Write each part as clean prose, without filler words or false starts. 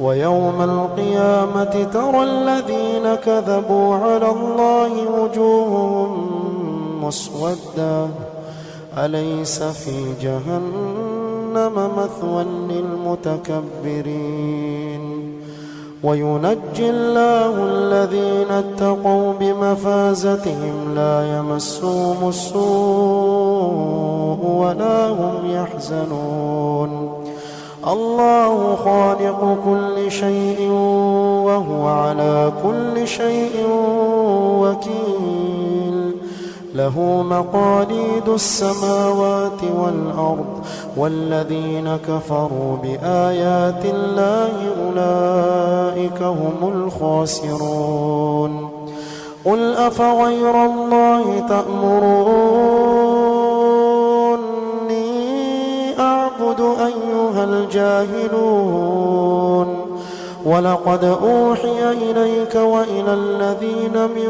ويوم القيامة ترى الذين كذبوا على الله وجوههم مسودة أليس في جهنم مثوى للمتكبرين وينجي الله الذين اتقوا بمفازتهم لا يمسهم السوء ولا هم يحزنون الله خالق كل شيء وهو على كل شيء وكيل له مقاليد السماوات والأرض والذين كفروا بآيات الله أولئك هم الخاسرون قل أفغير الله تأمروني أعبد أيها الجاهلون ولقد أوحي إليك وإلى الذين من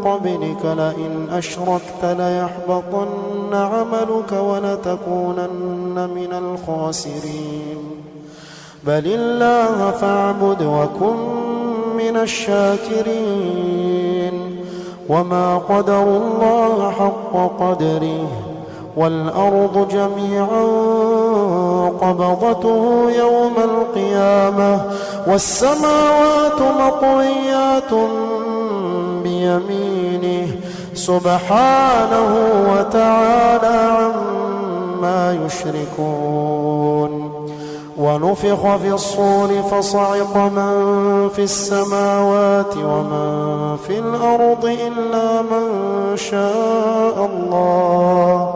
قبلك لئن أشركت ليحبطن عملك ولتكونن من الخاسرين بل الله فاعبد وكن من الشاكرين وما قدروا الله حق قدره والأرض جميعا قبضته يوم القيامة والسماوات مطويات بيمينه سبحانه وتعالى عما يشركون ونفخ في الصور فصعق من في السماوات ومن في الأرض إلا من شاء الله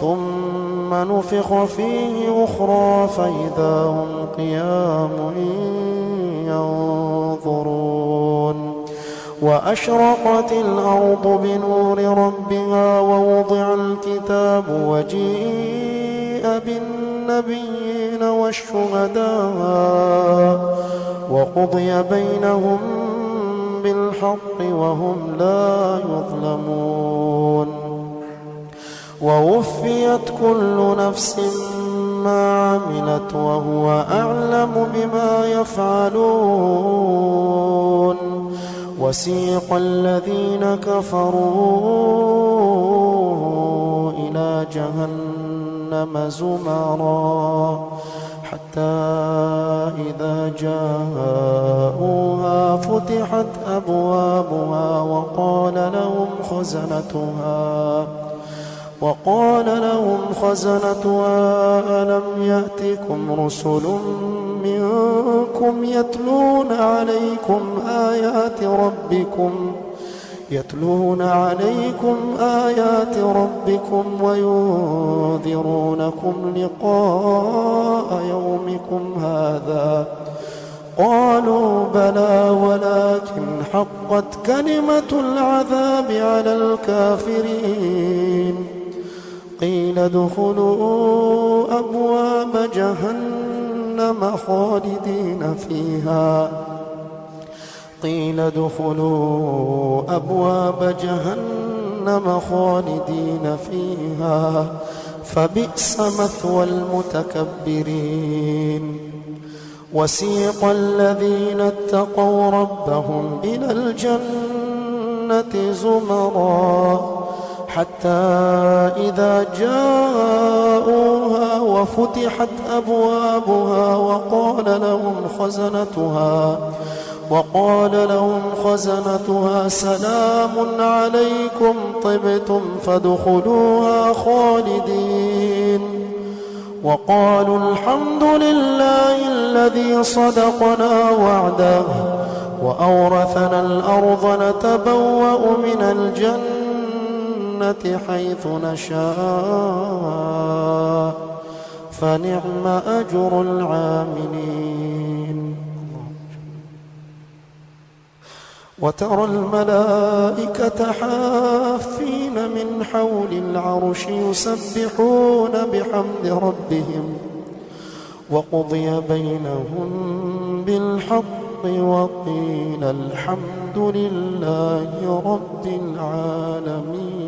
ثم نفخ فيه أخرى فإذا هم قيام ينظرون وأشرقت الأرض بنور ربها ووضع الكتاب وجيء بالنبيين والشهداء وقضي بينهم بالحق وهم لا يظلمون ووفيت كل نفس ما عملت وهو أعلم بما يفعلون وسيق الذين كفروا إلى جهنم زمرا حتى إذا جاءوها فتحت أبوابها وقال لهم خزنتها ألم يأتكم رسل منكم يتلون عليكم آيات ربكم وينذرونكم لقاء يومكم هذا قالوا بلى ولكن حقت كلمة العذاب على الكافرين قيل ادخلوا أبواب جهنم خالدين فيها فبئس مثوى المتكبرين وسيق الذين اتقوا ربهم إلى الجنة زمرا حتى إذا جاءوها وفتحت أبوابها وقال لهم خزنتها سلام عليكم طبتم فادخلوها خالدين وقالوا الحمد لله الذي صدقنا وعده وأورثنا الأرض نتبوأ من الجنة حيث نشاء فنعم أجر العاملين وترى الملائكة حافين من حول العرش يسبحون بحمد ربهم وقضي بينهم بالحق وقيل الحمد لله رب العالمين.